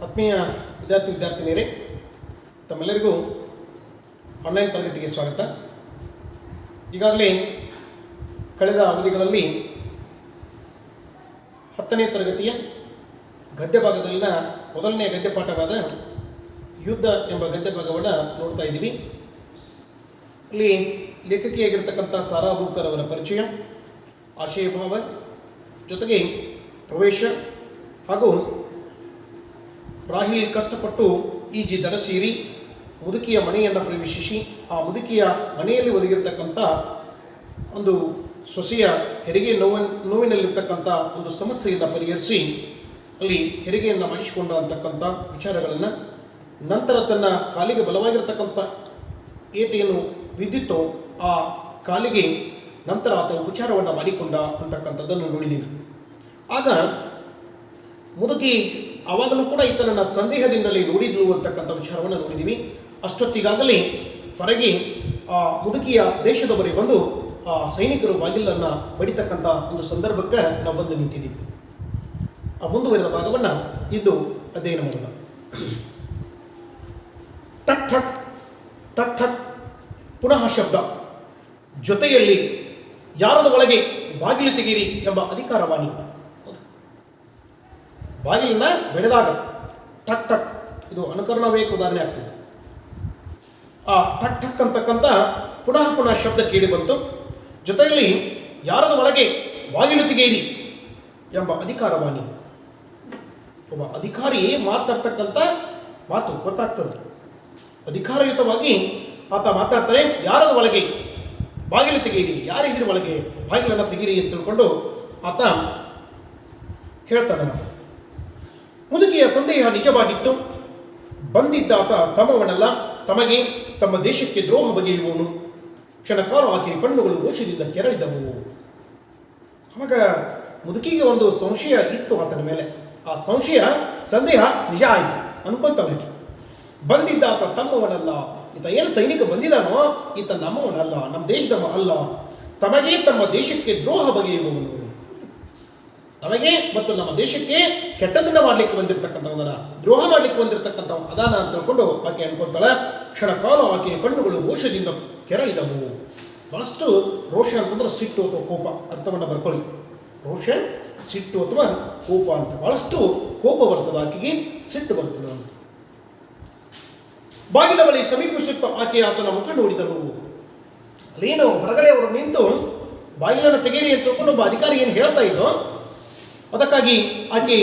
ಆತ್ಮೀಯ ವಿದ್ಯಾರ್ಥಿನಿಯರೇ, ತಮ್ಮೆಲ್ಲರಿಗೂ ಆನ್ಲೈನ್ ತರಗತಿಗೆ ಸ್ವಾಗತ. ಈಗಾಗಲೇ ಕಳೆದ ಅವಧಿಗಳಲ್ಲಿ 10ನೇ ತರಗತಿಯ ಗದ್ಯ ಭಾಗದಲ್ಲಿನ ಮೊದಲನೆಯ ಗದ್ಯ ಪಾಠವಾದ ಯುದ್ಧ ಎಂಬ ಗದ್ಯ ಭಾಗವನ್ನು ನೋಡ್ತಾ ಇದ್ದೀವಿ. ಇಲ್ಲಿ ಲೇಖಕಿಯಾಗಿರ್ತಕ್ಕಂಥ ಸಾರಾ ಬೂಕರ್ ಅವರ ಪರಿಚಯ, ಆಶಯ ಭಾವ, ಜೊತೆಗೆ ಪ್ರವೇಶ ಹಾಗೂ ರಾಹಿಲ್ ಕಷ್ಟಪಟ್ಟು ಈಜಿ ದಡ ಸೇರಿ ಮುದುಕಿಯ ಮನೆಯನ್ನು ಪ್ರವೇಶಿಸಿ ಆ ಮುದುಕಿಯ ಮನೆಯಲ್ಲಿ ಒದಗಿರ್ತಕ್ಕಂಥ ಒಂದು ಸೊಸೆಯ ಹೆರಿಗೆ ನೋವಿನಲ್ಲಿರ್ತಕ್ಕಂಥ ಒಂದು ಸಮಸ್ಯೆಯನ್ನು ಪರಿಹರಿಸಿ ಅಲ್ಲಿ ಹೆರಿಗೆಯನ್ನು ಮಾಡಿಸಿಕೊಂಡ ಅಂತಕ್ಕಂಥ ವಿಚಾರಗಳನ್ನು, ನಂತರ ತನ್ನ ಕಾಲಿಗೆ ಬಲವಾಗಿರ್ತಕ್ಕಂಥ ಏಟೇನು ಬಿದ್ದಿತ್ತೋ ಆ ಕಾಲಿಗೆ ನಂತರ ಆತ ಉಪಚಾರವನ್ನು ಮಾಡಿಕೊಂಡ ಅಂತಕ್ಕಂಥದ್ದನ್ನು ನೋಡಿದ್ದೀವಿ. ಆಗ ಮುದುಕಿ ಆವಾಗಲೂ ಕೂಡ ಈತನನ್ನು ಸಂದೇಹದಿಂದಲೇ ನೋಡಿದ್ಲು ಅಂತಕ್ಕಂಥ ವಿಚಾರವನ್ನು ನೋಡಿದ್ದೀವಿ. ಅಷ್ಟೊತ್ತಿಗಾಗಲೇ ಹೊರಗೆ ಆ ಮುದುಕಿಯ ದೇಶದವರೇ ಬಂದು ಆ ಸೈನಿಕರು ಬಾಗಿಲನ್ನು ಬಡಿತಕ್ಕಂಥ ಒಂದು ಸಂದರ್ಭಕ್ಕೆ ನಾವು ಬಂದು ನಿಂತಿದ್ದೀವಿ. ಆ ಮುಂದುವರೆದ ಭಾಗವನ್ನು ಇಂದು ಅಧ್ಯಯನ ಮಾಡೋಣ. ಟಕ್ ಠಕ್ ಟಕ್ ಠಕ್, ಪುನಃ ಶಬ್ದ, ಜೊತೆಯಲ್ಲಿ ಯಾರದ ಒಳಗೆ ಬಾಗಿಲು ತೆಗೀರಿ ಎಂಬ ಅಧಿಕಾರವಾಣಿ. ಬಾಗಿಲನ್ನ ಬೆಳೆದಾಗ ಟಕ್ ಟಕ್, ಇದು ಅನುಕರಣವೇಕ ಉದಾಹರಣೆ ಆಗ್ತದೆ. ಆ ಟಕ್ ಟಕ್ ಅಂತಕ್ಕಂಥ ಪುನಃ ಪುನಃ ಶಬ್ದ ಕೇಳಿ ಬಂತು. ಜೊತೆಯಲ್ಲಿ ಯಾರದ ಒಳಗೆ ಬಾಗಿಲು ತೆಗೆಯಿರಿ ಎಂಬ ಅಧಿಕಾರವಾಣಿ. ಒಬ್ಬ ಅಧಿಕಾರಿ ಮಾತನಾಡ್ತಕ್ಕಂಥ ಮಾತು ಗೊತ್ತಾಗ್ತದೆ. ಅಧಿಕಾರಯುತವಾಗಿ ಆತ ಮಾತಾಡ್ತಾರೆ. ಯಾರದ ಒಳಗೆ ಬಾಗಿಲು ತೆಗೆಯಿರಿ, ಯಾರಿದ್ರ ಒಳಗೆ ಬಾಗಿಲನ್ನು ತೆಗೀರಿ ಅಂತ ತಿಳ್ಕೊಂಡು ಆತ ಹೇಳ್ತಾನೆ. ಮುದುಕಿಯ ಸಂದೇಹ ನಿಜವಾಗಿತ್ತು. ಬಂದಿದ್ದಾತ ತಮ್ಮವನಲ್ಲ, ತಮಗೆ ತಮ್ಮ ದೇಶಕ್ಕೆ ದ್ರೋಹ ಬಗೆಯುವವನು. ಕ್ಷಣಕಾಲ ಆಕೆಯ ಕಣ್ಣುಗಳು ರೋಷದಿಂದ ಕೆರಳಿದವು. ಆವಾಗ ಮುದುಕಿಗೆ ಒಂದು ಸಂಶಯ ಇತ್ತು ಆತನ ಮೇಲೆ. ಆ ಸಂದೇಹ ನಿಜ ಆಯಿತು ಅನ್ಕೊಂತಾಳಕ್ಕೆ. ಬಂದಿದ್ದಾತ ತಮ್ಮವನಲ್ಲ, ಈತ ಏನು ಸೈನಿಕ ಬಂದಿದ್ದಾನೋ ಈತ ನಮ್ಮವನಲ್ಲ, ನಮ್ಮ ದೇಶದವ ಅಲ್ಲ. ತಮಗೆ ತಮ್ಮ ದೇಶಕ್ಕೆ ದ್ರೋಹ ಬಗೆಯುವವನು, ನಮಗೆ ಮತ್ತು ನಮ್ಮ ದೇಶಕ್ಕೆ ಕೆಟ್ಟದನ್ನು ಮಾಡಲಿಕ್ಕೆ ಬಂದಿರತಕ್ಕಂಥವನ, ದ್ರೋಹ ಮಾಡಲಿಕ್ಕೆ ಬಂದಿರತಕ್ಕಂಥವ ಅದಾನ ಅಂತ ತಿಳ್ಕೊಂಡು ಆಕೆ ಅನ್ಕೊತಾಳೆ. ಕ್ಷಣಕಾಲ ಆಕೆಯ ಕಣ್ಣುಗಳು ರೋಷದಿಂದ ಕೆರಳಿದವು. ಬಹಳಷ್ಟು ರೋಷ ಅಂತಂದ್ರೆ ಸಿಟ್ಟು ಅಥವಾ ಕೋಪ, ಅರ್ಥವನ್ನು ಬರ್ಕೊಳ್ಳಿ. ರೋಷ, ಸಿಟ್ಟು ಅಥವಾ ಕೋಪ ಅಂತ. ಬಹಳಷ್ಟು ಕೋಪ ಬರ್ತದೆ ಆಕೆಗೆ, ಸಿಟ್ಟು ಬರ್ತದೆ ಅಂತ. ಬಾಗಿಲ ಬಳಿ ಸಮೀಪಿಸುತ್ತ ಆಕೆ ಆತನ ಮುಖ ನೋಡಿದಳು. ಅಲ್ಲೇನು ಹೊರಗಡೆ ಅವರು ನಿಂತು ಬಾಗಿಲನ್ನು ತೆಗೀರಿ ಅಂತ ತಿಳ್ಕೊಂಡು ಒಬ್ಬ ಅಧಿಕಾರಿ ಏನು ಹೇಳ್ತಾ ಇದ್ದೋ ಅದಕ್ಕಾಗಿ ಆಕೆ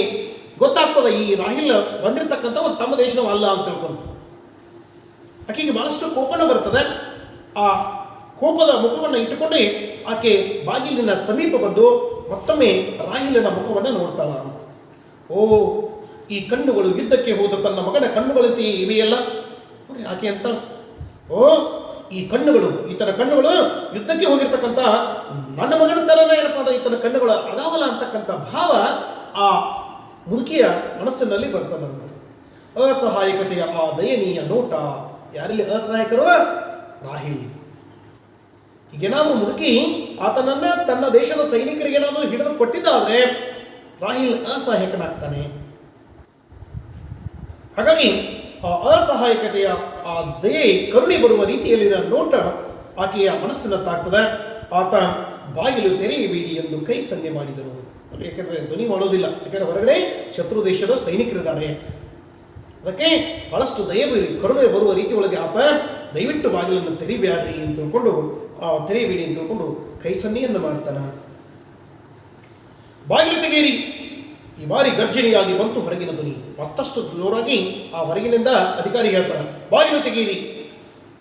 ಗೊತ್ತಾಗ್ತದೆ ಈ ರಾಹಿಲ್ ಬಂದಿರತಕ್ಕಂಥ ಒಂದು ತಮ್ಮ ದೇಶದವ ಅಲ್ಲ ಅಂತ ತಿಳ್ಕೊಂಡು. ಆಕೆಗೆ ಬಹಳಷ್ಟು ಕೋಪನ ಬರ್ತದೆ. ಆ ಕೋಪದ ಮುಖವನ್ನು ಇಟ್ಟುಕೊಂಡೇ ಆಕೆ ಬಾಗಿಲಿನ ಸಮೀಪ ಬಂದು ಮತ್ತೊಮ್ಮೆ ರಾಹಿಲನ ಮುಖವನ್ನು ನೋಡ್ತಾಳ ಅಂತ. ಓ, ಈ ಕಣ್ಣುಗಳು ಯುದ್ಧಕ್ಕೆ ಹೋದ ತನ್ನ ಮಗನ ಕಣ್ಣುಗಳಂತೆ ಇವೆಯಲ್ಲ ನೋಡಿ ಆಕೆ ಅಂತ. ಓ, ಈ ಕಣ್ಣುಗಳು, ಈತನ ಕಣ್ಣುಗಳು ಯುದ್ಧಕ್ಕೆ ಹೋಗಿರ್ತಕ್ಕಂಥ ನನ್ನ ಮಗನ ಥರನ ಏನಪ್ಪ ಅಂದ್ರೆ ಈತನ ಕಣ್ಣುಗಳು ಅದಾವಲ್ಲ ಅಂತಕ್ಕಂಥ ಭಾವ ಆ ಮುದುಕಿಯ ಮನಸ್ಸಿನಲ್ಲಿ ಬರ್ತದೆ. ಅಸಹಾಯಕತೆಯ ಆ ದಯನೀಯ ನೋಟ. ಯಾರಲ್ಲಿ ಅಸಹಾಯಕರು? ರಾಹಿಲ್. ಈಗೇನಾದರೂ ಮುದುಕಿ ಆತನನ್ನ ತನ್ನ ದೇಶದ ಸೈನಿಕರಿಗೇನಾದರೂ ಹಿಡಿದು ಕೊಟ್ಟಿದ್ದಾದ್ರೆ ರಾಹಿಲ್ ಅಸಹಾಯಕನಾಗ್ತಾನೆ. ಹಾಗಾಗಿ ಆ ಅಸಹಾಯಕತೆಯ ಆ ದಯೆ, ಕರುಣೆ ಬರುವ ರೀತಿಯಲ್ಲಿನ ನೋಟ ಆಕೆಯ ಮನಸ್ಸನ್ನು ತಾಗ್ತದೆ. ಆತ ಬಾಗಿಲು ತೆರೆಯಬೇಡಿ ಎಂದು ಕೈ ಸನ್ನೆ ಮಾಡಿದನು. ಯಾಕೆಂದರೆ ಧ್ವನಿ ಮಾಡೋದಿಲ್ಲ, ಯಾಕೆಂದರೆ ಹೊರಗಡೆ ಶತ್ರು ದೇಶದ ಸೈನಿಕರಿದ್ದಾರೆ. ಅದಕ್ಕೆ ಬಹಳಷ್ಟು ದಯಬೇರಿ, ಕರುಣೆ ಬರುವ ರೀತಿ ಒಳಗೆ ಆತ ದಯವಿಟ್ಟು ಬಾಗಿಲನ್ನು ತೆರಿಬೇಡ್ರಿ ಅಂತ ತಿಳ್ಕೊಂಡು, ತೆರೆಯಬೇಡಿ ಅಂತ ತಿಳ್ಕೊಂಡು ಕೈ ಸನ್ನೆಯನ್ನು ಮಾಡ್ತಾನೆ. ಬಾಗಿಲು ತೆಗೆಯಿರಿ. ಈ ಬಾರಿ ಗರ್ಜನೆಯಾಗಿ ಬಂತು ಹೊರಗಿನ ಧ್ವನಿ. ಮತ್ತಷ್ಟು ಜೋರಾಗಿ ಆ ಹೊರಗಿನಿಂದ ಅಧಿಕಾರಿ ಹೇಳ್ತಾರೆ, ಬಾಗಿಲು ತೆಗೆಯಿರಿ.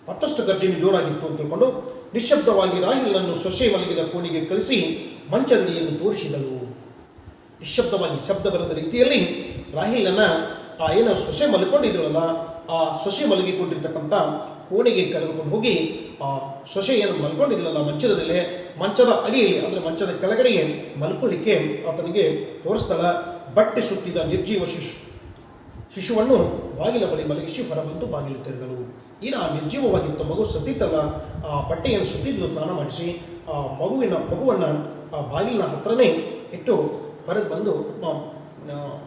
ಮತ್ತಷ್ಟು ಗರ್ಜನೆ ಜೋರಾಗಿತ್ತು ಅಂತ ತಿಳ್ಕೊಂಡು ನಿಶ್ಶಬ್ದವಾಗಿ ರಾಹಿಲನ್ನು ಸೊಸೆ ಮಲಗಿದ ಕೋಣೆಗೆ ಕಳಿಸಿ ಮಂಚದಡಿಯನ್ನು ತೋರಿಸಿದಳು. ನಿಶ್ಶಬ್ದವಾಗಿ, ಶಬ್ದ ಬರದ ರೀತಿಯಲ್ಲಿ ರಾಹಿಲನ್ನು ಆ ಏನೋ ಸೊಸೆ ಮಲ್ಕೊಂಡಿದ್ದಳಲ್ಲ ಆ ಸೊಸೆ ಮಲಗಿಕೊಂಡಿರ್ತಕ್ಕಂಥ ಕೋಣೆಗೆ ಕರೆದುಕೊಂಡು ಹೋಗಿ ಆ ಸೊಸೆ ಏನು ಮಲ್ಕೊಂಡಿದ್ಲಲ್ಲ ಮಂಚದ ಮೇಲೆ, ಮಂಚದ ಅಡಿಯಲ್ಲಿ ಅಂದರೆ ಮಂಚದ ಕೆಳಗಡೆಗೆ ಮಲ್ಕೊಳ್ಳಿಕ್ಕೆ ಆತನಿಗೆ ತೋರಿಸ್ತಾಳ. ಬಟ್ಟೆ ಸುತ್ತಿದ ನಿರ್ಜೀವ ಶಿಶುವನ್ನು ಬಾಗಿಲ ಬಳಿ ಮಲಗಿಸಿ ಹೊರಬಂದು ಬಾಗಿಲು ತೆರೆದಳು. ಆ ನಿರ್ಜೀವವಾಗಿತ್ತು ಮಗು ಸತ್ತಿತ್ತಲ್ಲ, ಆ ಬಟ್ಟೆಯನ್ನು ಸುತ್ತಿದ್ಲು ಸ್ನಾನ ಮಾಡಿಸಿ ಆ ಮಗುವನ್ನು ಆ ಬಾಗಿಲಿನ ಹತ್ರನೇ ಇಟ್ಟು ಹೊರಗೆ ಬಂದು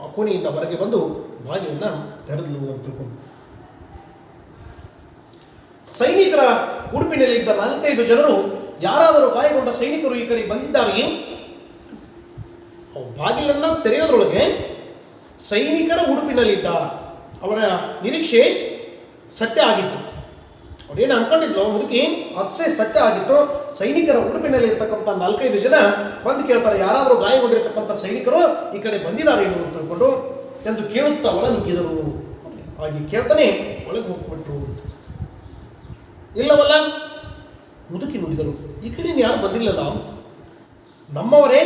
ಆ ಕೋಣೆಯಿಂದ ಹೊರಗೆ ಬಂದು ಬಾಗಿಲನ್ನು ತೆರೆದಲು ಅಂತ ತಿಳ್ಕೊಂಡು ಸೈನಿಕರ ಉಡುಪಿನಲ್ಲಿದ್ದ 4-5 ಜನರು ಯಾರಾದರೂ ಗಾಯಗೊಂಡ ಸೈನಿಕರು ಈ ಕಡೆ ಬಂದಿದ್ದಾರೆ. ಬಾಗಿಲನ್ನು ತೆರೆಯೋದ್ರೊಳಗೆ ಸೈನಿಕರ ಉಡುಪಿನಲ್ಲಿದ್ದ ಅವರ ನಿರೀಕ್ಷೆ ಸತ್ಯ ಆಗಿತ್ತು. ಅವ್ರೇನು ಅನ್ಕೊಂಡಿದ್ರು ಮುದುಕಿ ಅದೇ ಸತ್ಯ ಆಗಿತ್ತು. ಸೈನಿಕರ ಉಡುಪಿನಲ್ಲಿ ಇರ್ತಕ್ಕಂಥ 4-5 ಜನ ಬಂದು ಕೇಳ್ತಾರೆ, ಯಾರಾದರೂ ಗಾಯಗೊಂಡಿರ್ತಕ್ಕಂಥ ಸೈನಿಕರು ಈ ಕಡೆ ಬಂದಿದ್ದಾರೆ ಏನು ಅಂತ ತಿಳ್ಕೊಂಡು ಎಂದು ಕೇಳುತ್ತಾ ಒಳ ನುಗ್ಗಿದರು. ಹಾಗೆ ಕೇಳ್ತಾನೆ ಒಳಗೆ ಹೋಗ್ಬಿಟ್ರು. ಇಲ್ಲವಲ್ಲ, ಮುದುಕಿ ನುಡಿದರು, ಈ ಕಡೆ ಯಾರು ಬಂದಿಲ್ಲಲ್ಲ ಅಂತ. ನಮ್ಮವರೇ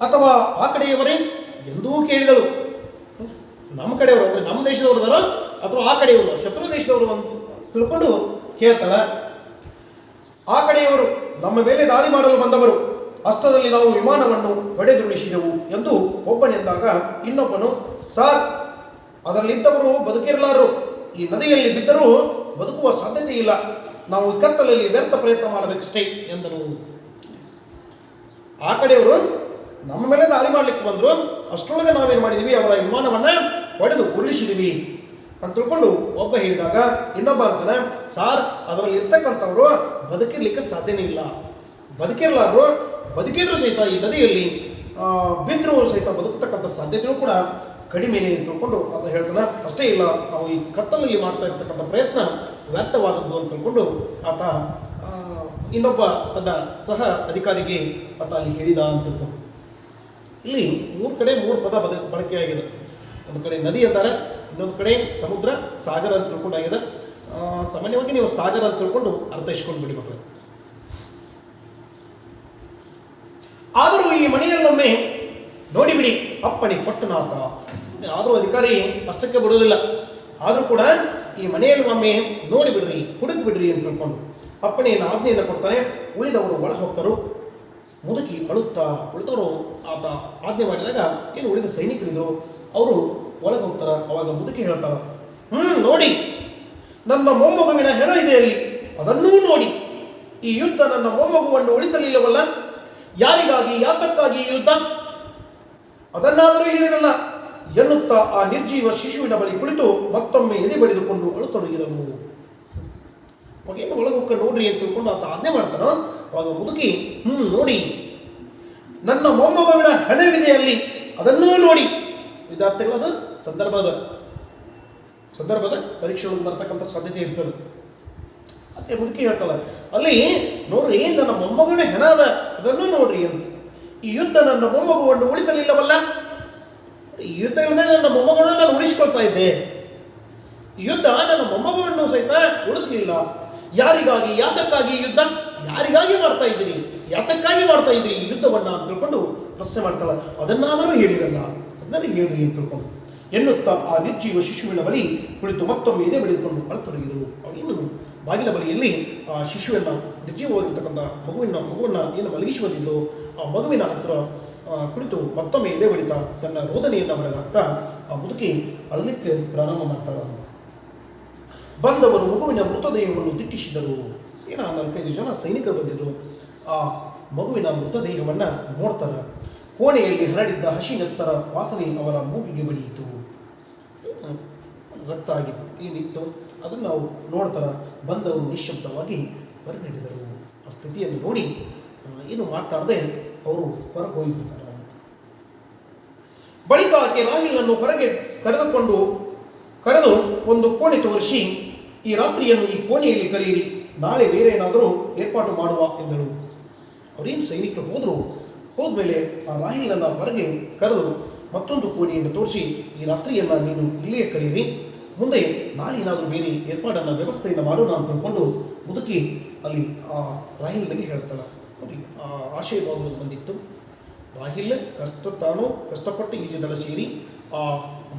ಅಥವಾ ಆ ಕಡೆಯವರೇ ಎಂದೂ ಕೇಳಿದಳು. ನಮ್ಮ ಕಡೆಯವರು ಅಂದರೆ ನಮ್ಮ ದೇಶದವ್ರದಾರ ಅಥವಾ ಆ ಕಡೆಯವರು ಶತ್ರು ದೇಶದವರು ಅಂತ ತಿಳ್ಕೊಂಡು ಕೇಳ್ತಾಳ. ಆ ಕಡೆಯವರು ನಮ್ಮ ಮೇಲೆ ದಾಳಿ ಮಾಡಲು ಬಂದವರು, ಅಷ್ಟರಲ್ಲಿ ನಾವು ವಿಮಾನವನ್ನು ಹೊಡೆದುರುಳಿಸಿದೆವು ಎಂದು ಒಬ್ಬನೆಂದಾಗ ಇನ್ನೊಬ್ಬನು, ಸಾರ್, ಅದರಲ್ಲಿದ್ದವರು ಬದುಕಿರಲಾರರು, ಈ ನದಿಯಲ್ಲಿ ಬಿದ್ದರೂ ಬದುಕುವ ಸಾಧ್ಯತೆ ಇಲ್ಲ, ನಾವು ಕತ್ತಲಲ್ಲಿ ವ್ಯರ್ಥ ಪ್ರಯತ್ನ ಮಾಡಬೇಕಷ್ಟೇ ಎಂದನು. ಆ ಕಡೆಯವರು ನಮ್ಮ ಮೇಲೆ ದಾಳಿ ಮಾಡಲಿಕ್ಕೆ ಬಂದರು, ಅಷ್ಟರೊಳಗೆ ನಾವೇನು ಮಾಡಿದ್ದೀವಿ, ಅವರ ವಿಮಾನವನ್ನು ಹೊಡೆದು ಉರುಳಿಸಿದ್ದೀವಿ ಅಂತ ತಿಳ್ಕೊಂಡು ಒಬ್ಬ ಹೇಳಿದಾಗ ಇನ್ನೊಬ್ಬ ಅಂತಾನೆ, ಸಾರ್, ಅದರಲ್ಲಿ ಇರ್ತಕ್ಕಂಥವ್ರು ಬದುಕಿರ್ಲಿಕ್ಕೆ ಸಾಧ್ಯನೇ ಇಲ್ಲ, ಬದುಕಿರಲಾರರು, ಬದುಕಿದ್ರು ಸಹಿತ ಈ ನದಿಯಲ್ಲಿ ಬಿದ್ದರೂ ಸಹಿತ ಬದುಕತಕ್ಕಂಥ ಸಾಧ್ಯತೆಯೂ ಕೂಡ ಕಡಿಮೆನೇ ಅಂತ ತಿಳ್ಕೊಂಡು ಆತ ಹೇಳ್ತಾನೆ. ಅಷ್ಟೇ ಇಲ್ಲ, ನಾವು ಈ ಕತ್ತಲಲ್ಲಿ ಮಾಡ್ತಾ ಇರ್ತಕ್ಕಂಥ ಪ್ರಯತ್ನ ವ್ಯರ್ಥವಾದದ್ದು ಅಂತ ತಿಳ್ಕೊಂಡು ಆತ ಇನ್ನೊಬ್ಬ ತನ್ನ ಸಹ ಅಧಿಕಾರಿಗೆ ಆತ ಅಲ್ಲಿ ಹೇಳಿದ ಅಂತ ತಿಳ್ಕೊಂಡು. ಇಲ್ಲಿ 3 ಕಡೆ 3 ಪದ ಬಳಕೆಯಾಗಿದೆ. ಒಂದು ಕಡೆ ನದಿ ಅಂತಾರೆ, ಇನ್ನೊಂದು ಕಡೆ ಸಮುದ್ರ, ಸಾಗರ ಅಂತ ತಿಳ್ಕೊಂಡಾಗಿದೆ. ಸಾಮಾನ್ಯವಾಗಿ ನೀವು ಸಾಗರ ಅಂತ ತಿಳ್ಕೊಂಡು ಅರ್ಥೈಸ್ಕೊಂಡು ಬಿಡಿ ಮಕ್ಕಳು. ಆದರೂ ಈ ಮನೆಯಲ್ಲೊಮ್ಮೆ ನೋಡಿಬಿಡಿ ಅಪ್ಪಣೆ ಕೊಟ್ಟನಾತ. ಆದರೂ ಅಧಿಕಾರಿ ಅಷ್ಟಕ್ಕೆ ಬಿಡೋದಿಲ್ಲ, ಆದರೂ ಕೂಡ ಈ ಮನೆಯಲ್ಲಿ ಒಮ್ಮೆ ನೋಡಿಬಿಡ್ರಿ, ಹುಡುಕಿ ಬಿಡ್ರಿ ಅಂತ ತಿಳ್ಕೊಂಡು ಅಪ್ಪಣೆಯನ್ನು ಆಜ್ಞೆಯನ್ನು ಕೊಡ್ತಾನೆ. ಉಳಿದವರು ಒಳ ಹೊಕ್ಕರು. ಮುದುಕಿ ಅಳುತ್ತಾ ಉಳಿದವರು ಆತ ಆಜ್ಞೆ ಮಾಡಿದಾಗ ಏನು ಉಳಿದ ಸೈನಿಕರಿದ್ರು ಅವರು ಒಳಗೆ ಹೋಗ್ತಾರ. ಅವಾಗ ಮುದುಕಿ ಹೇಳ್ತಾರ, ನೋಡಿ, ನನ್ನ ಮೊಮ್ಮಗುವಿನ ಹೆಣ ಇದೆ ಅಲ್ಲಿ, ಅದನ್ನೂ ನೋಡಿ. ಈ ಯುದ್ಧ ನನ್ನ ಮೊಮ್ಮಗುವನ್ನು ಉಳಿಸಲಿಲ್ಲವಲ್ಲ, ಯಾರಿಗಾಗಿ ಯಾತಕ್ಕಾಗಿ ಈ ಯುದ್ಧ ಅದನ್ನಾದರೂ ಹೇಳಿರಲ್ಲ ಎನ್ನುತ್ತಾ ಆ ನಿರ್ಜೀವ ಶಿಶುವಿನ ಬಳಿ ಕುಳಿತು ಮತ್ತೊಮ್ಮೆ ಎದೆ ಬಡಿದುಕೊಂಡು ಅಳುತೊಡಗಿದನು. ಏನು ಒಳಗೆ ಹೋಗ ನೋಡ್ರಿ ಅಂತ ತಿಳ್ಕೊಂಡು ಆತ ಆಜ್ಞೆ ಮಾಡ್ತಾನೋ. ಅವಾಗ ಮುದುಕಿ ನೋಡಿ, ನನ್ನ ಮೊಮ್ಮಗುವಿನ ಹೆಣವಿದೆ ಅಲ್ಲಿ, ಅದನ್ನೂ ನೋಡಿ. ವಿದ್ಯಾರ್ಥಿಗಳದು ಸಂದರ್ಭದ ಪರೀಕ್ಷೆಗಳಿಗೆ ಬರ್ತಕ್ಕಂಥ ಸಾಧ್ಯತೆ ಇರ್ತದೆ. ಅದೇ ಮುದುಕಿ ಹೇಳ್ತಾಳೆ, ಅಲ್ಲಿ ನೋಡ್ರಿ, ನನ್ನ ಮೊಮ್ಮಗುವಿನ ಹೆಣ ಅದ, ಅದನ್ನೂ ನೋಡ್ರಿ ಅಂತ. ಈ ಯುದ್ಧ ನನ್ನ ಮೊಮ್ಮಗುವನ್ನು ಉಳಿಸಲಿಲ್ಲವಲ್ಲ, ಈ ಯುದ್ಧ ಇಲ್ಲದೆ ನನ್ನ ಮೊಮ್ಮಗುವನ್ನು ನಾನು ಉಳಿಸ್ಕೊಳ್ತಾ ಇದ್ದೆ. ಈ ಯುದ್ಧ ನನ್ನ ಮೊಮ್ಮಗುವನ್ನು ಸಹಿತ ಉಳಿಸಲಿಲ್ಲ. ಯಾರಿಗಾಗಿ ಯಾತಕ್ಕಾಗಿ ಈ ಯುದ್ಧ, ಯಾರಿಗಾಗಿ ಮಾಡ್ತಾ ಇದ್ದೀರಿ, ಯಾತಕ್ಕಾಗಿ ಮಾಡ್ತಾ ಇದ್ದೀರಿ ಈ ಯುದ್ಧವನ್ನು ಅಂತ ತಿಳ್ಕೊಂಡು ಪ್ರಶ್ನೆ ಮಾಡ್ತಾಳೆ. ಅದನ್ನಾದರೂ ಹೇಳಿರಲ್ಲ, ಅದನ್ನೇ ಹೇಳ್ರಿ ಅಂತ ತಿಳ್ಕೊಂಡು ಎನ್ನುತ್ತಾ ಆ ನಿರ್ಜೀವ ಶಿಶುವಿನ ಬಳಿ ಕುಳಿತು ಮತ್ತೊಮ್ಮೆ ಎದೆ ಬೆಳೆದುಕೊಂಡು ಅಳತೊಡಗಿದರು. ಇನ್ನು ಬಾಗಿಲ ಬಳಿಯಲ್ಲಿ ಆ ಶಿಶುವನ್ನು, ನಿರ್ಜೀವವಾಗಿರ್ತಕ್ಕಂಥ ಮಗುವನ್ನು ಏನು ಮಲಗಿಸಿ ಬಂದಿದ್ದು ಆ ಮಗುವಿನ ಹತ್ರ ಕುಳಿತು ಮತ್ತೊಮ್ಮೆ ಎದೆ ಬಡಿತಾ ತನ್ನ ರೋದನೆಯನ್ನು ಹೊರಗಾಗ್ತಾ ಆ ಮುದುಕಿ ಅಳಲಿಕ್ಕೆ ಪ್ರಾರಂಭ ಮಾಡ್ತಾಳೆ. ಬಂದವರು ಮಗುವಿನ ಮೃತದೇಹವನ್ನು ದಿಟ್ಟಿಸಿದರು. 4-5 ಜನ ಸೈನಿಕರು ಬಂದಿದ್ದರು. ಆ ಮಗುವಿನ ಮೃತದೇಹವನ್ನು ನೋಡ್ತಾರೆ. ಕೋಣೆಯಲ್ಲಿ ಹರಡಿದ್ದ ಹಸಿ ನೆತ್ತರ ವಾಸನೆ ಅವರ ಮೂಗಿಗೆ ಬಡಿಯಿತು. ರಕ್ತ ಆಗಿತ್ತು, ಏನಿತ್ತು ಅದನ್ನು ನಾವು ನೋಡ್ತಾರೆ. ಬಂದವರು ನಿಶ್ಶಬ್ದವಾಗಿ ಹೊರನಡೆದರು. ಆ ಸ್ಥಿತಿಯನ್ನು ನೋಡಿ ಏನು ಮಾತಾಡದೆ ಅವರು ಹೊರಗೆ ಹೋಗಿಬಿಡ್ತಾರೆ. ಬಳಿಕ ಆಕೆ ರಾಹಿಲನ್ನು ಹೊರಗೆ ಕರೆದು ಒಂದು ಕೋಣೆ ತೋರಿಸಿ, ಈ ರಾತ್ರಿಯನ್ನು ಈ ಕೋಣೆಯಲ್ಲಿ ಕರೆಯಿರಿ, ನಾಳೆ ಬೇರೆ ಏನಾದರೂ ಏರ್ಪಾಟು ಮಾಡುವ ಎಂದಳು. ಅವರೇನು ಸೈನಿಕರು ಹೋದ್ಮೇಲೆ ಆ ರಾಹಿಲನ್ನು ಹೊರಗೆ ಕರೆದು ಮತ್ತೊಂದು ಕೋಣೆಯನ್ನು ತೋರಿಸಿ, ಈ ರಾತ್ರಿಯನ್ನು ನೀನು ಇಲ್ಲಿಯೇ ಕಳೆಯಿರಿ, ಮುಂದೆ ನಾಳೆ ಏನಾದರೂ ಬೇರೆ ಏರ್ಪಾಡನ್ನು ವ್ಯವಸ್ಥೆಯನ್ನು ಮಾಡೋಣ ಅಂತ ತಿಳ್ಕೊಂಡು ಮುದುಕಿ ಅಲ್ಲಿ ಆ ರಾಹಿಲ್ನಿಗೆ ಹೇಳ್ತಾಳೆ. ನೋಡಿ, ಆ ಆಶಯ ಭಾಗದಲ್ಲಿ ಬಂದಿತ್ತು. ರಾಹಿಲ್ ತಾನು ಕಷ್ಟಪಟ್ಟು ಈಜು ಸೇರಿ ಆ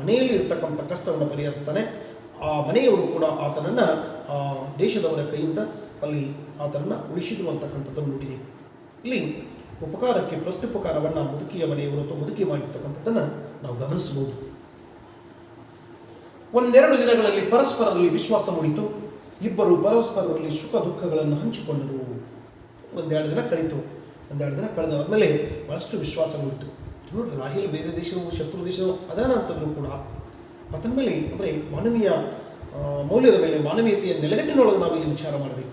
ಮನೆಯಲ್ಲಿ ಇರ್ತಕ್ಕಂಥ ಕಷ್ಟವನ್ನು ಪರಿಹರಿಸ್ತಾನೆ. ಆ ಮನೆಯವರು ಕೂಡ ಆತನನ್ನು ದೇಶದವರ ಕೈಯಿಂದ ಅಲ್ಲಿ ಆತನನ್ನು ಉಳಿಸಿದ್ರು ಅಂತಕ್ಕಂಥದ್ದನ್ನು ನೋಡಿದ್ದೀವಿ. ಇಲ್ಲಿ ಉಪಕಾರಕ್ಕೆ ಪ್ರತ್ಯುಪಕಾರವನ್ನು ಮುದುಕಿಯ ಮನೆಯವರು ಅಥವಾ ಮುದುಕಿ ಮಾಡಿರ್ತಕ್ಕಂಥದ್ದನ್ನು ನಾವು ಗಮನಿಸಬಹುದು. 1-2 ದಿನಗಳಲ್ಲಿ ಪರಸ್ಪರರಲ್ಲಿ ವಿಶ್ವಾಸ ಮೂಡಿತು. ಇಬ್ಬರು ಪರಸ್ಪರರಲ್ಲಿ ಸುಖ ದುಃಖಗಳನ್ನು ಹಂಚಿಕೊಂಡರು. 1-2 ದಿನ ಕಳೆಯಿತು. 1-2 ದಿನ ಕಳೆದಾದ್ಮೇಲೆ ಬಹಳಷ್ಟು ವಿಶ್ವಾಸ ಮೂಡಿತು. ನೋಡ್ರಿ, ರಾಹಿಲ್ ಬೇರೆ ದೇಶವು ಶತ್ರು ದೇಶವು ಅದಾನ ಅಂತಂದ್ರೂ ಕೂಡ ಆತನ ಮೇಲೆ ಅಂದರೆ ಮಾನವೀಯ ಮೌಲ್ಯದ ಮೇಲೆ ಮಾನವೀಯತೆಯ ನೆಲೆಗಟ್ಟಿನೊಳಗೆ ನಾವು ಇಲ್ಲಿ ವಿಚಾರ ಮಾಡಬೇಕು.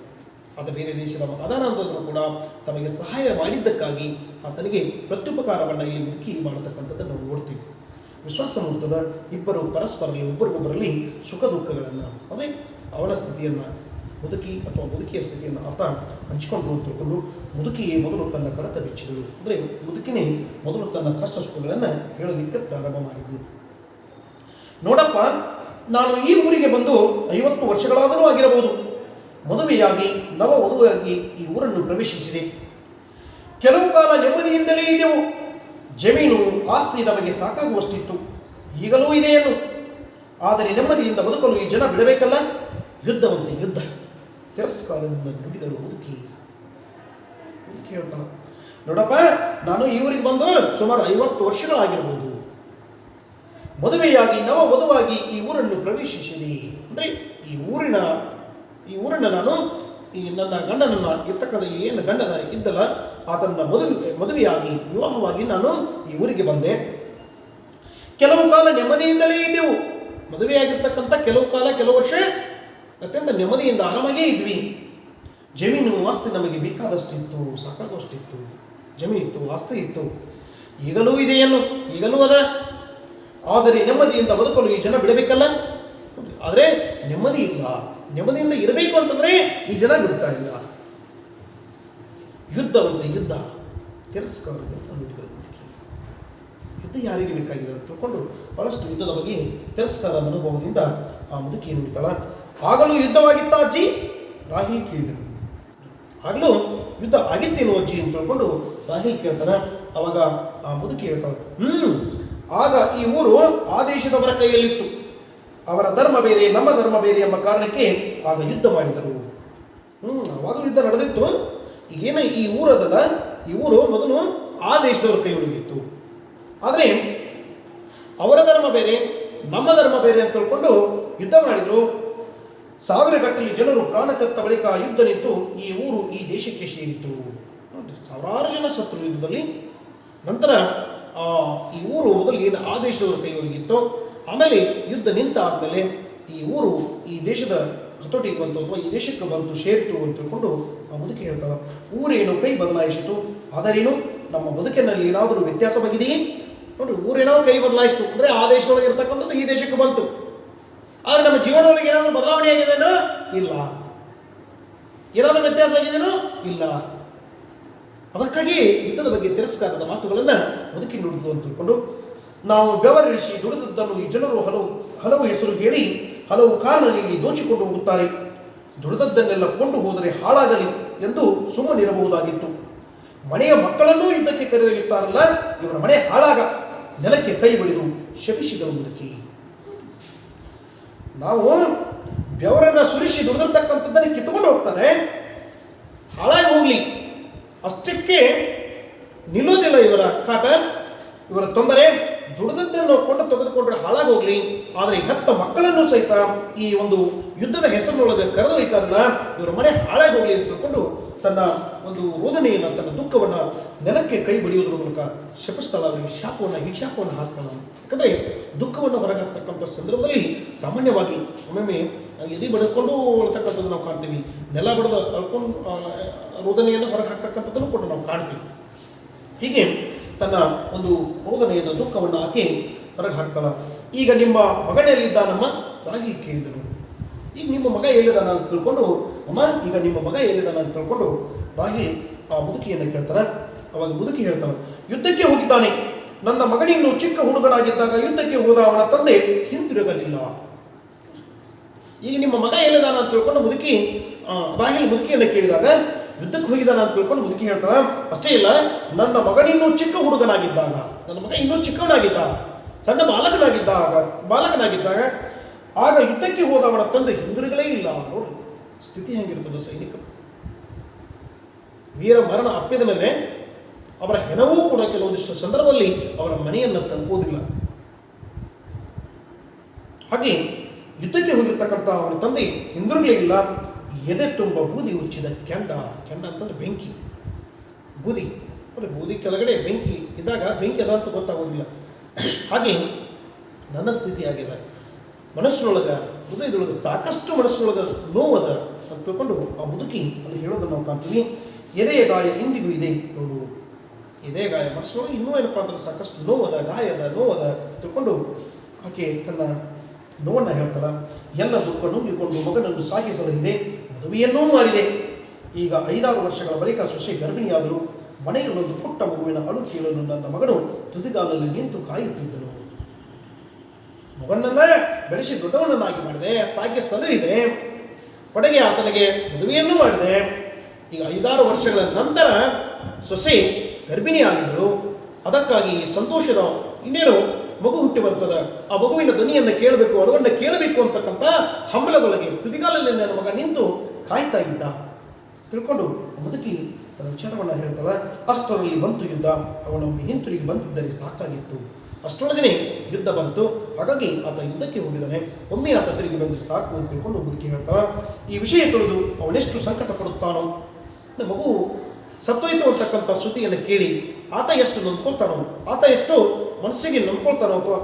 ಆತ ಬೇರೆ ದೇಶದ ಅದಾನ ಅಂತಂದ್ರೂ ಕೂಡ ತಮಗೆ ಸಹಾಯ ಮಾಡಿದ್ದಕ್ಕಾಗಿ ಆತನಿಗೆ ಪ್ರತ್ಯುಪಕಾರವನ್ನು ಇಲ್ಲಿ ಮುದುಕಿ ಮಾಡತಕ್ಕಂಥದ್ದನ್ನು ನಾವು ನೋಡ್ತೀವಿ. ವಿಶ್ವಾಸ ಮೂಡ್ತದ ಇಬ್ಬರು ಪರಸ್ಪರರಲ್ಲಿ ಒಬ್ಬರಿಗೊಬ್ಬರಲ್ಲಿ ಸುಖ ದುಃಖಗಳನ್ನು ಅಂದರೆ ಅವನ ಸ್ಥಿತಿಯನ್ನು ಮುದುಕಿ ಅಥವಾ ಮುದುಕಿಯ ಸ್ಥಿತಿಯನ್ನು ಆತ ಹಂಚಿಕೊಂಡು ತಿಳ್ಕೊಂಡು ಮುದುಕಿಯೇ ಮೊದಲು ತನ್ನ ಕಡತ ಬೆಚ್ಚಿದಳು. ಅಂದರೆ ಮುದುಕಿನೇ ಮೊದಲು ತನ್ನ ಕಷ್ಟ ಸುಖಗಳನ್ನು ಹೇಳಲಿಕ್ಕೆ ಪ್ರಾರಂಭ ಮಾಡಿದ್ಳು. ನೋಡಪ್ಪ, ನಾನು ಈ ಊರಿಗೆ ಬಂದು 50 ವರ್ಷಗಳಾದರೂ ಆಗಿರಬಹುದು. ಮದುವೆಯಾಗಿ ನವ ವಧುವಾಗಿ ಈ ಊರನ್ನು ಪ್ರವೇಶಿಸಿದೆ. ಕೆಲವು ಕಾಲ ನೆಮ್ಮದಿಯಿಂದಲೇ ಇದ್ದೆವು. ಜಮೀನು ಆಸ್ತಿ ನಮಗೆ ಸಾಕಾಗುವಷ್ಟಿತ್ತು, ಈಗಲೂ ಇದೆಯನ್ನು. ಆದರೆ ನೆಮ್ಮದಿಯಿಂದ ಬದುಕಲು ಈ ಜನ ಬಿಡಬೇಕಲ್ಲ. ಯುದ್ಧವಂತೆ ಯುದ್ಧ. ತಿರಸ್ಕಾರದಿಂದ ನುಡಿದಳು ಮುದುಕಿ. ಹೇಳ್ತಾಳೆ, ನೋಡಪ್ಪ, ನಾನು ಈ ಊರಿಗೆ ಬಂದು ಸುಮಾರು 50 ವರ್ಷಗಳಾಗಿರ್ಬೋದು. ಮದುವೆಯಾಗಿ ನವ ವಧುವಾಗಿ ಈ ಊರನ್ನು ಪ್ರವೇಶಿಸಿದೆ. ಅಂದರೆ ಈ ಊರನ್ನು ನಾನು ಈ ನನ್ನ ಗಂಡನನ್ನು ಇರ್ತಕ್ಕಂಥ ಏನು ಗಂಡನ ಇದ್ದಲ್ಲ ಆತನ ಮದುವೆಯಾಗಿ ವಿವಾಹವಾಗಿ ನಾನು ಈ ಊರಿಗೆ ಬಂದೆ. ಕೆಲವು ಕಾಲ ನೆಮ್ಮದಿಯಿಂದಲೇ ಇದ್ದೆವು. ಮದುವೆಯಾಗಿರ್ತಕ್ಕಂಥ ಕೆಲವು ವರ್ಷ ಅತ್ಯಂತ ನೆಮ್ಮದಿಯಿಂದ ಆರಾಮಾಗೇ ಇದ್ವಿ. ಜಮೀನು ಆಸ್ತಿ ನಮಗೆ ಬೇಕಾದಷ್ಟಿತ್ತು, ಸಾಕಾಗುವಷ್ಟಿತ್ತು. ಜಮೀನಿತ್ತು, ಆಸ್ತಿ ಇತ್ತು, ಈಗಲೂ ಇದೆಯನ್ನು, ಈಗಲೂ ಅದ. ಆದರೆ ನೆಮ್ಮದಿಯಿಂದ ಬದುಕಲು ಈ ಜನ ಬಿಡಬೇಕಲ್ಲ. ಆದರೆ ನೆಮ್ಮದಿ ಇಲ್ಲ. ನೆಮ್ಮದಿಯಿಂದ ಇರಬೇಕು ಅಂತಂದರೆ ಈ ಜನ ಬಿಡ್ತಾ ಇಲ್ಲ. ಯುದ್ಧವಂತೆ ಯುದ್ಧ. ತಿರಸ್ಕಾರದ ನುಡಿದರು ಮುದುಕಿ. ಯುದ್ಧ ಯಾರಿಗೆ ಬೇಕಾಗಿದೆ ಅಂತ ತಿಳ್ಕೊಂಡು ಬಹಳಷ್ಟು ಯುದ್ಧದ ಬಗ್ಗೆ ತಿರಸ್ಕಾರದ ಅನುಭವದಿಂದ ಆ ಮುದುಕಿ ನುಡಿತಾಳ. ಆಗಲೂ ಯುದ್ಧವಾಗಿತ್ತ ಅಜ್ಜಿ? ರಾಹಿಲ್ ಕೇಳಿದರು. ಆಗಲೂ ಯುದ್ಧ ಆಗಿತ್ತೇನು ಅಜ್ಜಿ ಅಂತ ತಿಳ್ಕೊಂಡು ರಾಹಿಲ್ ಕೇಳ್ತಾನೆ. ಅವಾಗ ಆ ಮುದುಕಿ ಹೇಳ್ತಾಳೆ, ಆಗ ಈ ಊರು ಆ ದೇಶದವರ ಕೈಯಲ್ಲಿತ್ತು. ಅವರ ಧರ್ಮ ಬೇರೆ, ನಮ್ಮ ಧರ್ಮ ಬೇರೆ ಎಂಬ ಕಾರಣಕ್ಕೆ ಆಗ ಯುದ್ಧ ಮಾಡಿದರು. ಅವಾಗ ಯುದ್ಧ ನಡೆದಿತ್ತು. ಈಗೇನ ಈ ಊರದಲ್ಲ, ಈ ಊರು ಮೊದಲು ಆ ದೇಶದವರ ಕೈಯೊಳಗಿತ್ತು. ಆದರೆ ಅವರ ಧರ್ಮ ಬೇರೆ, ನಮ್ಮ ಧರ್ಮ ಬೇರೆ ಅಂತ ತಿಳ್ಕೊಂಡು ಯುದ್ಧ ಮಾಡಿದರು. 1000 ಗಟ್ಟಲೆ ಜನರು ಪ್ರಾಣ ತೆತ್ತ ಬಳಿಕ ಯುದ್ಧ ನಿಂತು ಈ ಊರು ಈ ದೇಶಕ್ಕೆ ಸೇರಿತು. ಸಾವಿರಾರು ಜನ ಸತ್ರು ಯುದ್ಧದಲ್ಲಿ. ನಂತರ ಈ ಊರು ಮೊದಲು ಏನು ಆ ದೇಶದವರ ಕೈಯೊಳಗಿತ್ತು. ಆಮೇಲೆ ಯುದ್ಧ ನಿಂತ ಆದಮೇಲೆ ಈ ಊರು ಈ ದೇಶದ ಹತೋಟಿಗೆ ಬಂತು ಅಥವಾ ಈ ದೇಶಕ್ಕೆ ಬಂತು, ಸೇರಿತು ಅಂತ ತಿಳ್ಕೊಂಡು ಆ ಮುದುಕಿ ಹೇಳ್ತಾಳೆ. ಊರೇನು ಕೈ ಬದಲಾಯಿಸಿತು, ಆದರೇನು ನಮ್ಮ ಬದುಕಿನಲ್ಲಿ ಏನಾದರೂ ವ್ಯತ್ಯಾಸವಾಗಿದೆಯೇ? ನೋಡಿ, ಊರೇನಾದ್ರು ಕೈ ಬದಲಾಯಿಸಿತು ಅಂದರೆ ಆ ದೇಶದೊಳಗೆ ಇರ್ತಕ್ಕಂಥದ್ದು ಈ ದೇಶಕ್ಕೆ ಬಂತು. ಆದರೆ ನಮ್ಮ ಜೀವನದೊಳಗೆ ಏನಾದರೂ ಬದಲಾವಣೆ ಆಗಿದೆನೋ? ಇಲ್ಲ. ಏನಾದರೂ ವ್ಯತ್ಯಾಸ ಆಗಿದೆನೋ? ಇಲ್ಲ. ಅದಕ್ಕಾಗಿ ಯುದ್ಧದ ಬಗ್ಗೆ ತಿರಸ್ಕಾರದ ಮಾತುಗಳನ್ನು ಮುದುಕಿ ನುಡಿದು ಅಂತ ತಿಳ್ಕೊಂಡು, ನಾವು ಬೆವರಿಳಿಸಿ ದುಡಿದದ್ದನ್ನು ಈ ಜನರು ಹಲವು ಹೆಸರು ಹೇಳಿ ಹಲವು ಕಾರಣ ನೀಡಿ ದೋಚಿಕೊಂಡು ಹೋಗುತ್ತಾರೆ. ದುಡಿದದ್ದನ್ನೆಲ್ಲ ಕೊಂಡು ಹೋದರೆ ಹಾಳಾಗಲಿ ಎಂದು ಸುಮ್ಮನಿರಬಹುದಾಗಿತ್ತು. ಮನೆಯ ಮಕ್ಕಳನ್ನೂ ಯುದ್ಧಕ್ಕೆ ಕರೆದೊಯ್ಯುತ್ತಾರಲ್ಲ, ಇವರ ಮನೆ ಹಾಳಾಗ ನೆಲಕ್ಕೆ ಕೈ ಬಡಿದು ಶಪಿಸಿದರು ಮುದುಕಿ. ನಾವು ಬೆವರನ್ನು ಸುರಿಸಿ ದುಡಿದಿರ್ತಕ್ಕಂಥದ್ದನ್ನು ಕಿತ್ತುಕೊಂಡು ಹೋಗ್ತಾರೆ, ಹಾಳಾಗಿ ಹೋಗಲಿ ಅಷ್ಟಕ್ಕೆ ನಿಲ್ಲೋದಿಲ್ಲ ಇವರ ಕಾಟ, ಇವರ ತೊಂದರೆ. ದುಡಿದದ್ದನ್ನು ಕೊಂಡು ತೆಗೆದುಕೊಂಡ್ರೆ ಹಾಳಾಗಿ ಹೋಗಲಿ, ಆದರೆ ಹೆತ್ತ ಮಕ್ಕಳನ್ನು ಸಹಿತ ಈ ಒಂದು ಯುದ್ಧದ ಹೆಸರಿನೊಳಗೆ ಕರೆದೊಯ್ತಾರಲ್ಲ, ಇವರ ಮನೆ ಹಾಳಾಗಿ ಹೋಗಲಿ ಅಂತ ತಿಳ್ಕೊಂಡು ತನ್ನ ಒಂದು ರೋದನೆಯನ್ನು, ತನ್ನ ದುಃಖವನ್ನು ನೆಲಕ್ಕೆ ಕೈ ಬಡಿಯೋದ್ರ ಮೂಲಕ ಶಪಿಸ್ತಾಳ. ಅವರಿಗೆ ಶಾಪವನ್ನು ಹಾಕ್ತಾಳ. ಯಾಕಂದರೆ ದುಃಖವನ್ನು ಹೊರಗಾಗ್ತಕ್ಕಂಥ ಸಂದರ್ಭದಲ್ಲಿ ಸಾಮಾನ್ಯವಾಗಿ ಒಮ್ಮೊಮ್ಮೆ ಎದೆ ಬಡ್ಕೊಂಡು ಅಳ್ತಕ್ಕಂಥದ್ದು ನಾವು ಕಾಣ್ತೀವಿ. ನೆಲ ಬಡದ ಅಳ್ಕೊಂಡು ರೋದನೆಯನ್ನು ಹೊರಗೆ ಹಾಕ್ತಕ್ಕಂಥದ್ದನ್ನು ಕೂಡ ನಾವು ಕಾಣ್ತೀವಿ. ಹೀಗೆ ತನ್ನ ಒಂದು ರೋದನೆಯನ್ನು, ದುಃಖವನ್ನು ಆಕೆ ಹೊರಗೆ ಹಾಕ್ತಾಳ. ಈಗ ನಿಮ್ಮ ಮಗನೆಯಲ್ಲಿದ್ದಾನಮ್ಮ? ರಾಗಿ ಕೇಳಿದನು. ಈಗ ನಿಮ್ಮ ಮಗ ಎಲ್ಲಿದ್ದಾನ ಅಂತ ತಿಳ್ಕೊಂಡು, ಅಮ್ಮ ಈಗ ನಿಮ್ಮ ಮಗ ಎಲ್ಲಿದ್ದಾನ ಅಂತ ತಿಳ್ಕೊಂಡು ರಾಗಿ ಆ ಮುದುಕಿಯನ್ನು ಕೇಳ್ತಾನೆ. ಅವಾಗ ಮುದುಕಿ ಹೇಳ್ತಾನೆ, ಯುದ್ಧಕ್ಕೆ ಹೋಗಿದ್ದಾನೆ. ನನ್ನ ಮಗನಿನ್ನು ಚಿಕ್ಕ ಹುಡುಗನಾಗಿದ್ದಾಗ ಯುದ್ಧಕ್ಕೆ ಹೋದ ಅವನ ತಂದೆ ಹಿಂದಿರುಗಲಿಲ್ಲ. ಈಗ ನಿಮ್ಮ ಮಗ ಎಲ್ಲಿದ್ದಾನ ಅಂತ ತಿಳ್ಕೊಂಡು ರಾಹಿಲ್ ಮುದುಕಿಯನ್ನು ಕೇಳಿದಾಗ ಯುದ್ಧಕ್ಕೆ ಹೋಗಿದ್ದಾನ ಅಂತ ತಿಳ್ಕೊಂಡು ಮುದುಕಿ ಹೇಳ್ತಾಳೆ, ಅಷ್ಟೇ ಇಲ್ಲ, ನನ್ನ ಮಗನಿನ್ನೂ ಚಿಕ್ಕ ಹುಡುಗನಾಗಿದ್ದಾಗ, ನನ್ನ ಮಗ ಇನ್ನೂ ಚಿಕ್ಕವನಾಗಿದ್ದ, ಸಣ್ಣ ಬಾಲಕನಾಗಿದ್ದಾಗ ಆಗ ಯುದ್ಧಕ್ಕೆ ಹೋದ ಅವನ ತಂದೆ ಹಿಂದಿರುಗಲೇ ಇಲ್ಲ. ನೋಡ್ರಿ ಸ್ಥಿತಿ ಹೆಂಗಿರ್ತದೆ ಸೈನಿಕರು. ವೀರ ಮರಣ ಅಪ್ಪಿದ ಮೇಲೆ ಅವರ ಹೆಣವೂ ಕೂಡ ಕೆಲವೊಂದಿಷ್ಟು ಸಂದರ್ಭದಲ್ಲಿ ಅವರ ಮನೆಯನ್ನು ತಲುಪುವುದಿಲ್ಲ. ಹಾಗೆ ಯುದ್ಧಕ್ಕೆ ಹೋಗಿರ್ತಕ್ಕಂಥ ಅವನ ತಂದೆ ಹಿಂದಿರುಗಲೇ ಇಲ್ಲ. ಎದೆ ತುಂಬ ಬೂದಿ ಉಚ್ಚಿದ ಕೆಂಡ ಅಂತಂದ್ರೆ ಬೆಂಕಿ, ಬೂದಿ ಅಂದರೆ ಬೂದಿ ಕೆಳಗಡೆ ಬೆಂಕಿ ಇದ್ದಾಗ ಬೆಂಕಿ ಅದ ಅಂತ ಗೊತ್ತಾಗೋದಿಲ್ಲ. ಹಾಗೆ ನನ್ನ ಸ್ಥಿತಿ ಆಗಿದೆ. ಮನಸ್ಸಿನೊಳಗೆ ಹೃದಯದೊಳಗೆ ಸಾಕಷ್ಟು ಮನಸ್ಸಿನೊಳಗೆ ನೋವದ ಅಂತ ತಿಳ್ಕೊಂಡು ಆ ಮುದುಕಿ ಅಲ್ಲಿ ಹೇಳೋದನ್ನು ನಾವು ಕಾಣ್ತೀವಿ. ಎದೆಯ ಗಾಯ ಇಂದಿಗೂ ಇದೆ ನೋಡು. ಎದೆಯ ಗಾಯ ಮನಸ್ಸಿನೊಳಗೆ ಇನ್ನೂ ಏನಪ್ಪ ಅಂದ್ರೆ ಸಾಕಷ್ಟು ನೋವದ, ಗಾಯದ ನೋವದ ತಿಳ್ಕೊಂಡು ಆಕೆ ತನ್ನ ನೋವನ್ನು ಹೇಳ್ತಾಳೆ. ಎಲ್ಲ ದುಃಖ ನುಂಗಿಕೊಂಡು ಮಗನನ್ನು ಸಾಗಿಸಲಿದೆ, ಮದುವೆಯನ್ನೂ ಮಾಡಿದೆ. ಈಗ 5-6 ವರ್ಷಗಳ ಬಳಿಕ ಸೊಸೆ ಗರ್ಭಿಣಿಯಾದಳು. ಮನೆಯಲ್ಲೊಂದು ಪುಟ್ಟ ಮಗುವಿನ ಅಳು ಕೇಳಲು ನನ್ನ ಮಗನು ತುದಿಗಾಲಲ್ಲಿ ನಿಂತು ಕಾಯುತ್ತಿದ್ದನು. ಮಗನನ್ನ ಬೆಳೆಸಿ ದೊಡ್ಡವನನ್ನಾಗಿ ಮಾಡಿದೆ, ಸಾಗಿಸಲು ಇದೆ, ಕೊನೆಗೆ ಆತನಿಗೆ ಮದುವೆಯನ್ನೂ ಮಾಡಿದೆ. ಈಗ 5-6 ವರ್ಷಗಳ ನಂತರ ಸೊಸೆ ಗರ್ಭಿಣಿಯಾಗಿದ್ದಳು. ಅದಕ್ಕಾಗಿ ಸಂತೋಷದ ಇನ್ನೇನು ಮಗು ಹುಟ್ಟಿ ಬರ್ತದೆ, ಆ ಮಗುವಿನ ಧ್ವನಿಯನ್ನು ಕೇಳಬೇಕು, ಅಳುವನ್ನು ಕೇಳಬೇಕು ಅಂತಕ್ಕಂಥ ಹಂಬಲದೊಳಗೆ ತುದಿಗಾಲಲ್ಲಿ ನನ್ನ ಮಗ ನಿಂತು ಕಾಯ್ತಾ ಇದ್ದ ತಿಳ್ಕೊಂಡು ಮುದುಕಿ ತನ್ನ ವಿಚಾರವನ್ನು ಹೇಳ್ತಾಳೆ. ಅಷ್ಟರಲ್ಲಿ ಬಂತು ಯುದ್ಧ. ಅವನೊಮ್ಮೆ ಹಿಂತಿರುಗಿ ಬಂದಿದ್ದರೆ ಸಾಕಾಗಿತ್ತು. ಅಷ್ಟರೊಳಗನೆ ಯುದ್ಧ ಬಂತು. ಹಾಗಾಗಿ ಆತ ಯುದ್ಧಕ್ಕೆ ಹೋಗಿದ್ದಾನೆ. ಒಮ್ಮೆ ಆತ ತಿರುಗಿ ಬಂದರೆ ಸಾಕು ಅಂತ ತಿಳ್ಕೊಂಡು ಮುದುಕಿ ಹೇಳ್ತಾಳೆ. ಈ ವಿಷಯ ತಿಳಿದು ಅವನೆಷ್ಟು ಸಂಕಟ ಪಡುತ್ತಾನೋ, ಮಗು ಸತ್ತೋಯ್ತು ಅಂತಕ್ಕಂಥ ಸುದ್ದಿಯನ್ನು ಕೇಳಿ ಆತ ಎಷ್ಟು ನೊಂದ್ಕೊಳ್ತಾನೋ, ಆತ ಎಷ್ಟು ಮನಸ್ಸಿಗೆ ನೊಂದ್ಕೊಳ್ತಾನೋ ಅಥವಾ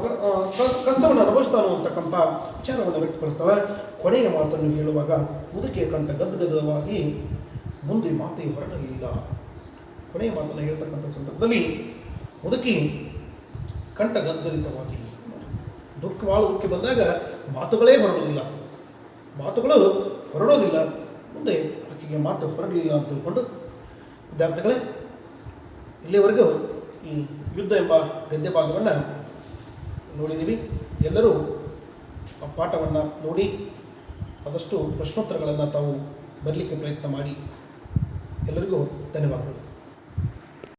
ಕಷ್ಟವನ್ನು ಅನುಭವಿಸ್ತಾನೋ ಅಂತಕ್ಕಂಥ ವಿಚಾರವನ್ನು ವ್ಯಕ್ತಪಡಿಸ್ತಾಳೆ. ಕೊನೆಯ ಮಾತನ್ನು ಹೇಳುವಾಗ ಮುದುಕಿಯ ಕಂಠ ಗದ್ಗದವಾಗಿ ಮುಂದೆ ಮಾತೇ ಹೊರಡಲಿಲ್ಲ. ಕೊನೆಯ ಮಾತನ್ನು ಹೇಳ್ತಕ್ಕಂಥ ಸಂದರ್ಭದಲ್ಲಿ ಮುದುಕಿ ಕಂಠ ಗದ್ಗದಿತವಾಗಿ ಭಾಳ ದುಃಖ ಬಂದಾಗ ಮಾತುಗಳೇ ಮಾತುಗಳು ಹೊರಡೋದಿಲ್ಲ. ಮುಂದೆ ಆಕೆಗೆ ಮಾತು ಹೊರಡಲಿಲ್ಲ ಅಂತ ತಿಳ್ಕೊಂಡು ವಿದ್ಯಾರ್ಥಿಗಳೇ, ಇಲ್ಲಿವರೆಗೂ ಈ ಯುದ್ಧ ಎಂಬ ಗದ್ಯ ಭಾಗವನ್ನು ನೋಡಿದ್ದೀವಿ. ಎಲ್ಲರೂ ಆ ಪಾಠವನ್ನು ನೋಡಿ ಆದಷ್ಟು ಪ್ರಶ್ನೋತ್ತರಗಳನ್ನು ತಾವು ಬರಲಿಕ್ಕೆ ಪ್ರಯತ್ನ ಮಾಡಿ. ಎಲ್ಲರಿಗೂ ಧನ್ಯವಾದಗಳು.